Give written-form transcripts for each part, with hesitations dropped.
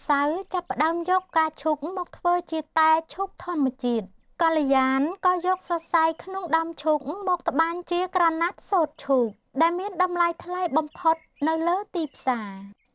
សៅចាប់ផ្ដើមយកផ្កាឈូកមកធ្វើជាតែឈូកធម្មជាតិកល្យានក៏យកសរសៃក្នុងដើមឈូកមកត្បាញជាក្រណាត់សូត្រឈូកដែលមានតម្លៃថ្លៃបំផុតនៅលើទីផ្សារ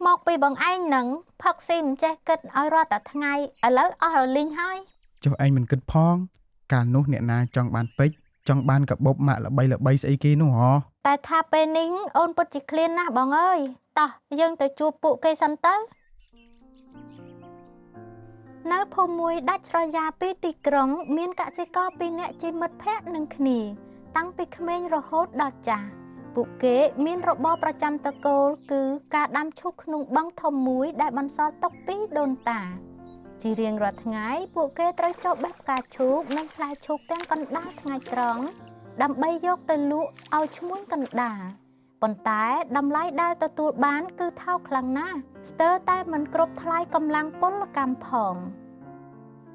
មកពីបងឯងនឹងផឹកស៊ីមិនចេះគិតឲ្យរាល់តែថ្ងៃឥឡូវអស់រលីងហើយចុះឯងមិនគិតផងកាលនោះអ្នកណាចង់បានពេជ្រចង់បានកាបូបម៉ាក់ល្បីស្អីគេនោះហ៎តែថាពេលនេះអូនពិតជាឃ្លានណាស់បងអើយតោះយើងទៅជួបពួកគេសិនទៅនៅភូមិមួយដាច់ស្រយាលពីទីក្រុងមានកសិករពីរនាក់ជាមិត្តភ័ក្តិនឹងគ្នាតាំងពីក្មេងរហូតដល់ចាស់ពួកគេមានរបរប្រចាំតកូលគឺការដាំឈូកក្នុងបឹងធំមួយដែលបន្សល់ទុកពីដូនតាជារៀងរាល់ថ្ងៃពួកគេត្រូវចុះបេះផ្កាឈូកនិងផ្លែឈូកទាំងកណ្ដាលថ្ងៃត្រង់ដើម្បីយកទៅលក់ឲ្យឈ្មួញកណ្ដាលប៉ុន្តែតម្លៃដែលទទួលបានគឺថោកខ្លាំងណាស់ស្ទើរតែមិនគ្រប់ថ្លៃកម្លាំងពលកម្មផង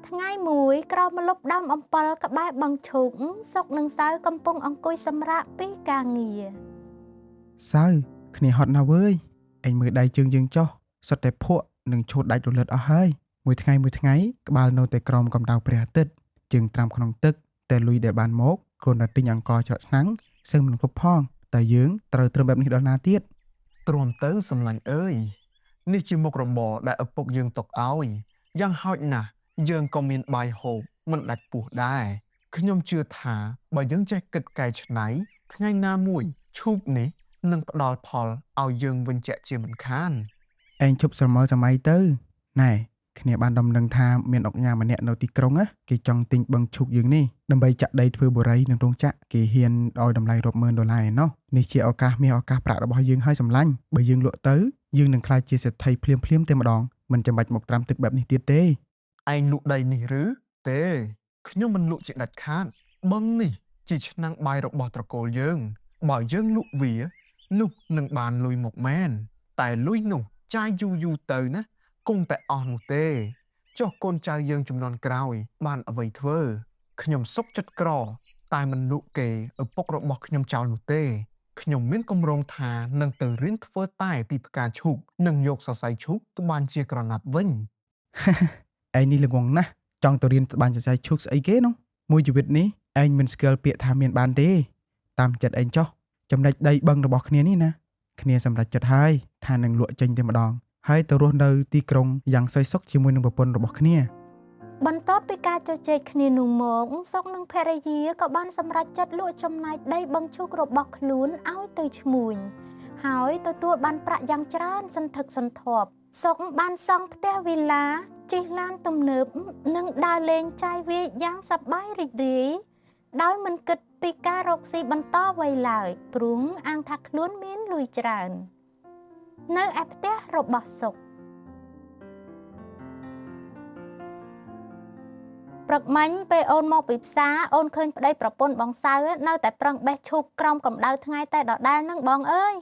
ថ្ងៃមួយក្រោមម្លប់ដើមអំពិលក្បែរបឹងឈូកសុកនិងសៅកំពុងអង្គុយសម្រាកពីការងារសៅគ្នាហត់ណាស់វើយឯងមើលដៃជើងយើងចុះសុទ្ធតែភក់និងឈូតដាច់រលត់អស់ហើយមួយថ្ងៃក្បាលនៅតែក្រោមកម្ដៅព្រះអាទិត្យជើងត្រាំក្នុងទឹកតែលុយដែលបានមកគ្រាន់តែទិញអង្ករច្រកឆ្នាំងសឹងមិនគ្រប់ផងតែយើងត្រូវត្រឹមបែបនេះដល់ណាទៀតទ្រាំទៅសម្លាញ់អើយនេះជាមុខរបរដែលឪពុកយើងទុកឲ្យយ៉ាងហោចណាស់យើងក៏មានបាយហូបមិនដាច់ពោះដែរខ្ញុំជឿថាបើយើងចេះគិតកែច្នៃថ្ងៃណាមួយឈូកនេះនឹងផ្ដល់ផលឲ្យយើងវិញជាក់ជាមិនខានឯងជប់ស្រមោលសម័យទៅណែគ្នាបានដំណឹងថាមានអុកញ៉ាម្នាក់នៅទីក្រុងគេចង់ទិញបឹងឈូកយើងនេះដើម្បីចាក់ដីធ្វើបូរីនិងរោងចក្រគេហ៊ានឲ្យតម្លៃរាប់ម៉ឺនដុល្លារឯណោះនេះជាឱកាសមាសឱកាសប្រាក់របស់យើងហើយសម្លាញ់បើយើងលក់ទៅយើងនឹងក្លាយជាសេដ្ឋីភ្លាមតែម្ដងមិនចាំបាច់មកត្រាំទឹកបែបនេះទៀតទេឯងលក់ដីនេះឬទេខ្ញុំមិនលក់ជាដាច់ខាតបឹងនេះជាឆ្នាំងបាយរបស់ត្រកូលយើងបើយើងលក់វានោះនឹងបានលុយមកមែនតែលុយនោះចាយយូរទៅណាគង់តែអស់នោះទេចុះកូនចៅយើងចំនួនក្រោយបានអ្វីធ្វើខ្ញុំសុខចិត្តក្រតែមិនលក់គេឪពុករបស់ខ្ញុំចោលនោះទេខ្ញុំមានគម្រោងថានឹងទៅរៀនធ្វើតែពីផ្កាឈូកនិងយកសរសៃឈូកត្បាញជាក្រណាត់វិញឯងនេះល្ងងណាស់ចង់ទៅរៀនត្បាញសរសៃឈូកស្អីគេនោះមួយជីវិតនេះឯងមិនស្គាល់ពាក្យថាមានបានទេតាមចិត្តឯងចុះចំណុចដីបឹងរបស់គ្នានេះណាគ្នាសម្រេចចិត្តហើយថានឹងលក់ចេញតែម្ដងហើយទៅរស់នៅទីក្រុងយ៉ាងសោយសុខជាមួយនឹងប្រពន្ធរបស់គ្នាបន្ទាប់ពីការជជែកគ្នានោះមកសុកនិងភរិយាក៏បានសម្រេចចិត្តលក់ចំណែកដីបឹងឈូករបស់ខ្លួនឲ្យទៅឈ្មួញហើយទទួលបានប្រាក់យ៉ាងច្រើនសន្ធឹកសន្ធាប់សុកបានសង់ផ្ទះវីឡាជិះឡានទំនើបនិងដើរលេងចាយវាយយ៉ាងសប្បាយរីករាយដោយមិនគិតពីការរកស៊ីបន្តវ័យឡើយព្រោះអាងថាខ្លួនមានលុយច្រើននៅឯផ្ទះរបស់សុកព្រឹកមិញពេលអូនមកពីផ្សារអូនឃើញប្តីប្រពន្ធបងសៅនៅតែប្រឹងបេះឈូកក្រោមកម្ដៅថ្ងៃតែដដែលនឹងបងអើយ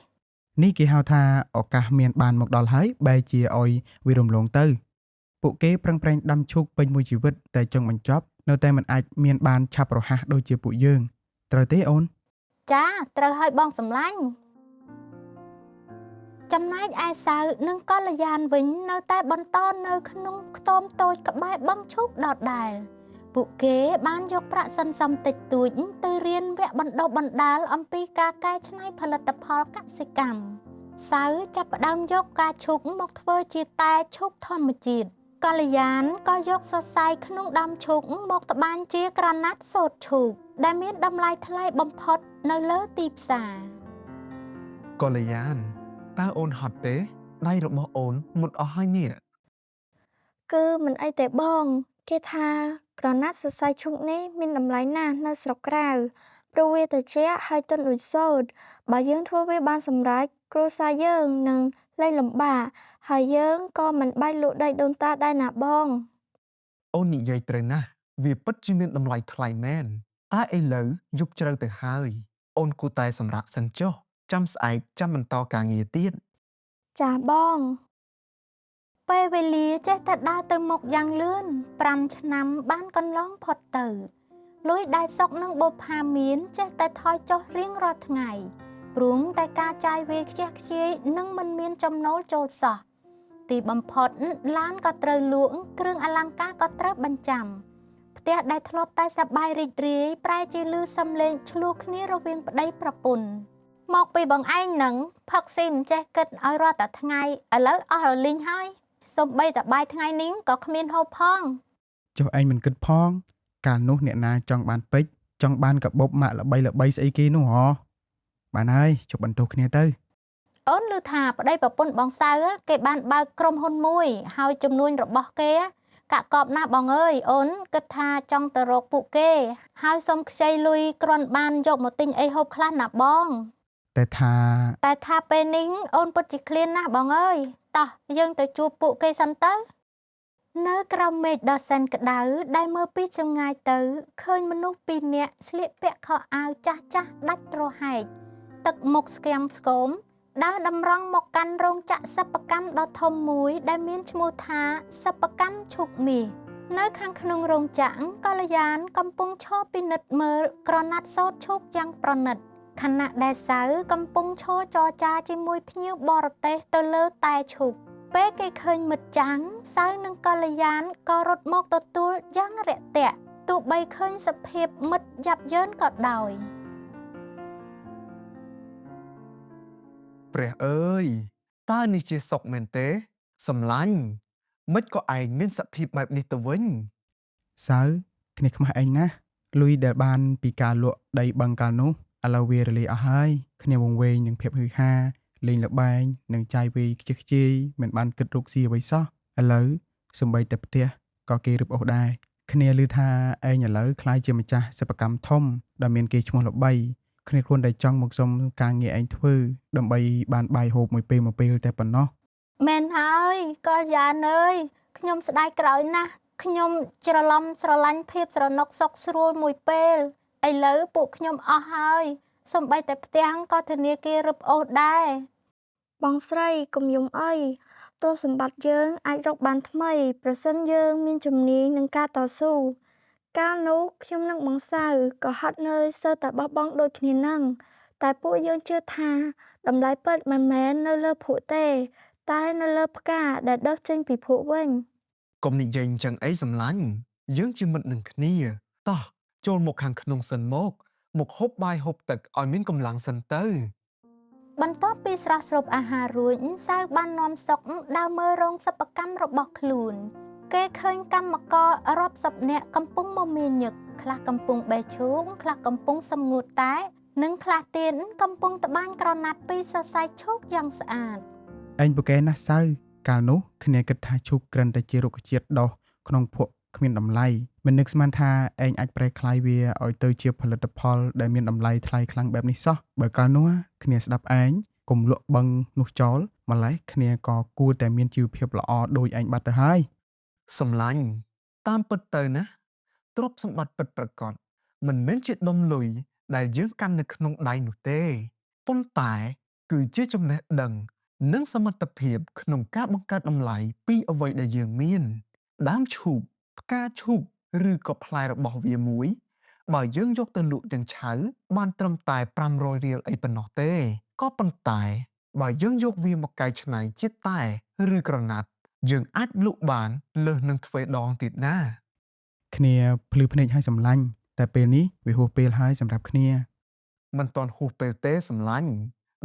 នេះគេហៅថាឱកាសមានបានមកដល់ហើយបែរជាឲ្យវារំលងទៅពួកគេប្រឹងប្រែងដាំឈូកពេញមួយជីវិតតែចុងបញ្ចប់នៅតែមិនអាចមានបានឆាប់រហ័សដូចជាពួកយើងត្រូវទេអូនចាត្រូវឲ្យបងសម្លាញ់ចំណែកឯសៅនិងកល្យានវិញនៅតែបន្តនៅក្នុងខ្ទមតូចក្បែរបឹងឈូកដដែលពួកគេបានយកប្រាក់សន្សំតិចតួចទៅរៀនវគ្គបណ្ដុះបណ្ដាលអំពីការកែច្នៃផលិតផលកសិកម្មសៅចាប់ផ្ដើមយកផ្កាឈូកមកធ្វើជាតែឈូកធម្មជាតិកល្យានក៏យកសរសៃក្នុងដើមឈូកមកត្បាញជាក្រណាត់សូត្រឈូកដែលមានតម្លៃថ្លៃបំផុតនៅលើទីផ្សារកល្យានតើអូនហត់ទេដៃរបស់អូនមុតអស់ហើយនេះគឺមិនអីទេបងគេថាក្រណាត់សរសៃឈូកនេះមានតម្លៃណាស់នៅស្រុកក្រៅព្រោះវាត្រជាក់ហើយទន់ដូចសូត្របើយើងធ្វើវាបានសម្រេចគ្រួសារយើងនឹងលែងលំបាកហើយយើងក៏មិនបាច់លក់ដីដូនតាដែរណាបងអូននិយាយត្រូវណាស់វាពិតជាមានតម្លៃថ្លៃមែនតែឥឡូវយប់ជ្រៅទៅហើយអូនគួរតែសម្រាកសិនចុះចាំស្អែកចាំបន្តការងារទៀតចាបង ពេលវេលាចេះតែដើរទៅមុខយ៉ាងលឿន5ឆ្នាំបានកន្លងផុតទៅលុយដែលសុកនឹងបុប្ផាមានចេះតែថយចុះរៀងរាល់ថ្ងៃព្រោះតែការចាយវាយខ្ជះខ្ជាយនឹងមិនមានចំណូលចូលសោះ ទីបំផុតឡានក៏ត្រូវលក់គ្រឿងអលង្ការក៏ត្រូវបញ្ចាំផ្ទះដែលធ្លាប់តែសប្បាយរីករាយប្រែជាឮសំឡេងឆ្លោះគ្នារវាងប្តីប្រពន្ធមកពីបងឯងនឹងផឹកស៊ីមិនចេះគិតឲ្យរាល់តែថ្ងៃឥឡូវអស់រលីងហើយសំបីតែបាយថ្ងៃនេះក៏គ្មានហូបផងចុះឯងមិនគិតផងកាលនោះអ្នកណាចង់បានពេជ្រចង់បានកាបូបម៉ាក់ល្បីស្អីគេនោះហ៎បានហើយជប់បន្ទោសគ្នាទៅអូនឮថាប្តីប្រពន្ធបងសៅគេបានបើកក្រុមហ៊ុនមួយហើយចំនួនរបស់គេកាក់កបណាស់បងអើយអូនគិតថាចង់ទៅរកពួកគេហើយសុំខ្ចីលុយគ្រាន់បានយកមកទិញអីហូបខ្លះណាបងតែថាពេលនេះអូនពិតជាឃ្លានណាស់បងអើយតោះយើងទៅជួបពួកគេសិនទៅនៅក្រោមមេឃដ៏សែនក្តៅដែលមើលពីចម្ងាយទៅឃើញមនុស្សពីរនាក់ស្លៀកពាក់ខោអាវចាស់ដាច់រហែកទឹកមុខស្គាំស្គមដើរតម្រង់មកកាន់រោងចក្រសិប្បកម្មដ៏ធំមួយដែលមានឈ្មោះថាសិប្បកម្មឈូកមាសនៅខាងក្នុងរោងចក្រកល្យានកំពុងឈរពិនិត្យមើលក្រណាត់សូត្រឈូកយ៉ាងប្រណិតខណៈដែលសៅកំពុងឈរចរចាជាមួយភ្ញៀវបរទេសទៅលើតែឈូកពេលគេឃើញមិត្តចាំងសៅនិងកល្យានក៏រត់មកទទួលយ៉ាងរាក់ទាក់ទោះបីឃើញសភាពមិត្តយ៉ាប់យ៉ឺនក៏ដោយព្រះអើយតើនេះជាសុកមែនទេសម្លាញ់មិនក៏ឯងមានសភាពបែបនេះទៅវិញសៅគ្នាខ្មាស់ឯងណាលុយដែលបានពីការលក់ដីបឹងកាលនោះឥឡូវវារលាយអស់ហើយគ្នាវង្វេងនឹងភាពហ៊ឺហាលេងល្បែងនិងចាយវាយខ្ជិះខ្ជាយមិនបានគិតរកស៊ីអ្វីសោះឥឡូវសំបីតែផ្ទះក៏គេរឹបអូសដែរគ្នាឮថាឯងឥឡូវក្លាយជាម្ចាស់សិប្បកម្មធំដែលមានគេឈ្មោះល្បីគ្នាគ្រាន់តែចង់មកសុំការងារឯងធ្វើដើម្បីបានបាយហូបមួយពេលតែប៉ុណ្ណោះមែនហើយកល្យានអើយខ្ញុំស្ដាយក្រោយណាស់ខ្ញុំច្រឡំស្រឡាញ់ភាពស្រណុកសុខស្រួលមួយពេលឥឡូវពួកខ្ញុំអស់ហើយសូម្បីតែផ្ទះក៏ធនាគាររឹបអូសដែរបងស្រីកុំយំអីទ្រព្យសម្បត្តិយើងអាចរកបានថ្មីប្រសិនយើងមានជំនាញនឹងការតស៊ូកាលនោះខ្ញុំនិងបងសៅក៏ហត់នឿយសើតែបោះបង់ដូចគ្នានឹងតែពួកយើងជឿថាតម្លៃពិតមិនមែននៅលើភក់ទេតែនៅលើផ្កាដែលដុះចេញពីភក់វិញកុំនិយាយអញ្ចឹងអីសម្លាញ់យើងជាមិត្តនឹងគ្នាតោះចូលមកខាងក្នុងសិនមកហូបបាយហូបទឹកឲ្យមានកម្លាំងសិនទៅបន្ទាប់ពីស្រស់ស្រូបអាហាររួចសៅបាននាំសុកដើរមើលរោងសិប្បកម្មរបស់ខ្លួនគេឃើញកម្មកររាប់សិបនាក់កំពុងមមាញឹកខ្លះកំពុងបេះឈូងខ្លះកំពុងសម្ងួតតែនិងខ្លះទៀតកំពុងត្បាញក្រណាត់ពីសរសៃឈូកយ៉ាងស្អាតឯងពូកែណាស់សៅកាលនោះគ្នាគិតថាឈូកក្រិនតែជារុក្ខជាតិដុះក្នុងភក់គ្មានតម្លៃមិននឹកស្មានថាឯងអាចប្រែក្លាយវាឲ្យទៅជាផលិតផលដែលមានតម្លៃថ្លៃខ្លាំងបែបនេះសោះបើកាលនោះគ្នាស្ដាប់ឯងកុំលក់បឹងនោះចោលម្លេះគ្នាក៏គួរតែមានជីវភាពល្អដូចឯងបាត់ទៅហើយសម្លាញ់តាមពិតទៅណាទ្រព្យសម្បត្តិពិតប្រាកដមិនមែនជាដុំលុយដែលយើងកាន់នៅក្នុងដៃនោះទេប៉ុន្តែគឺជាចំណេះដឹងនិងសមត្ថភាពក្នុងការបង្កើតតម្លៃពីអ្វីដែលយើងមានដើមឈូកផ្កាឈូកឬក៏ផ្លែរបស់វាមួយបើយើងយកទៅលក់ទាំងឆៅបានត្រឹមតែ500រៀលអីប៉ុណ្ណោះទេក៏ប៉ុន្តែបើយើងយកវាមកកែច្នៃជាតែឬក្រណាត់យើងអាចលក់បានលើសនឹងទ្វេដងទៀតណាគ្នាភ្លឺភ្នែកឲ្យសម្លាញ់តែពេលនេះវាហួសពេលហើយសម្រាប់គ្នាមិនទាន់ហួសពេលទេសម្លាញ់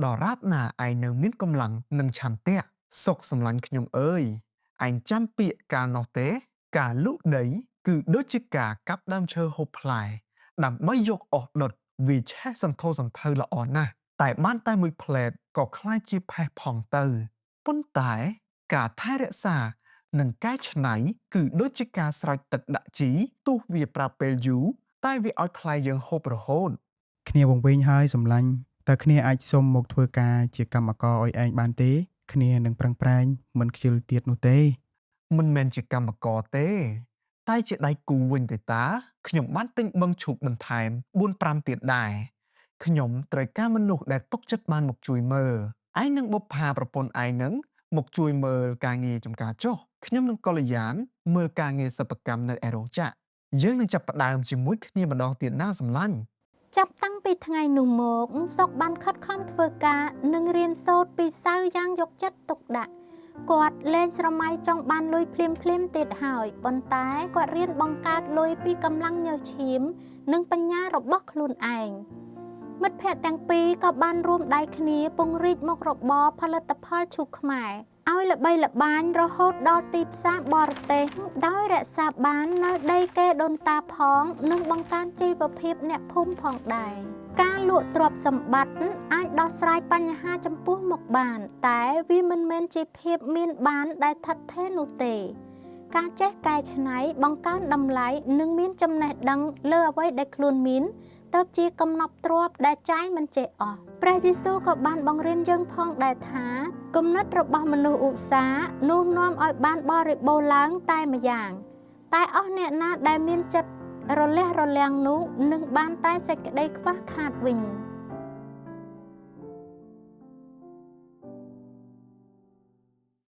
ដរាបណាឯងនៅមានកម្លាំងនិងឆន្ទៈសុខសម្លាញ់ខ្ញុំអើយឯងចាំពាក្យកាលនោះទេការលក់ដីគឺដូចជាការកាប់ដើមឈើហូបផ្លែដើម្បីយកអស់ដុតវាឆេះសន្ធោសន្ធៅល្អណាស់តែបានតែមួយផ្លែតក៏คล้ายជាផេះផងទៅប៉ុន្តែការថែរក្សានិងកែច្នៃគឺដូចជាការស្រោចទឹកដាក់ជីទោះវាប្រើពេលយូរតែវាឲ្យខ្លាយយើងហូបរហូតគ្នាវង្វេងហើយសម្លាញ់តើគ្នាអាចសុំមកធ្វើការជាកម្មករឲ្យឯងបានទេគ្នានឹងប្រឹងប្រែងមិនខ្ជិលទៀតនោះទេមិនមែនជាកម្មករទេតែជាដៃគូវិញទេតាខ្ញុំបានទិញបឹងឈូកបន្ថែម 4-5 ទៀតដែរខ្ញុំត្រូវការមនុស្សដែលទុកចិត្តបានមកជួយមើលឯងនឹងបុប្ផាប្រពន្ធឯងនឹងមកជួយមើលការងារចំការចុះខ្ញុំនឹងកល្យានមើលការងារសិប្បកម្មនៅអេរ៉ូចាក់យើងនឹងចាប់ផ្ដើមជាមួយគ្នាម្ដងទៀតណាសម្លាញ់ចាប់តាំងពីថ្ងៃនោះមកសុកបានខិតខំធ្វើការនិងរៀនសូត្រពីសៅយ៉ាងយកចិត្តទុកដាក់ គាត់លែងស្រមៃចង់បានលុយភ្លាមទៀតហើយប៉ុន្តែគាត់រៀនបង្កើតលុយពីកម្លាំងញើសឈាមនិងបញ្ញារបស់ខ្លួនឯងមិត្តភ័ក្តិទាំងពីរក៏បានរួមដៃគ្នាពង្រីកមុខរបរផលិតផលឈូកខ្មែរឲ្យល្បីល្បាញរហូតដល់ទីផ្សារបរទេសដោយរក្សាបាននៅដីគេដូនតាផងនិងបង្កើនជីវភាពអ្នកភូមិផងដែរការលក់ទ្រព្យសម្បត្តិអាចដោះស្រាយបញ្ហាចំពោះមុខបានតែវាមិនមែនជាភាពមានបានដែលថិតថេរនោះទេការចេះកែច្នៃបង្កើនតម្លៃនិងមានចំណេះដឹងលើអ្វីដែលខ្លួនមានទៅជាកំណប់ទ្រព្យដែលចាយមិនចេះអស់ព្រះយេស៊ូវក៏បានបង្រៀនយើងផងដែរថាគំនិតរបស់មនុស្សឧស្សាហ៍នោះនាំឲ្យបានបរិបូរណ៍ឡើងតែម្យ៉ាងតែអស់អ្នកណាដែលមានចិត្តរលះរលាំងនោះនឹងបានតែសេចក្តីខ្វះខាតវិញ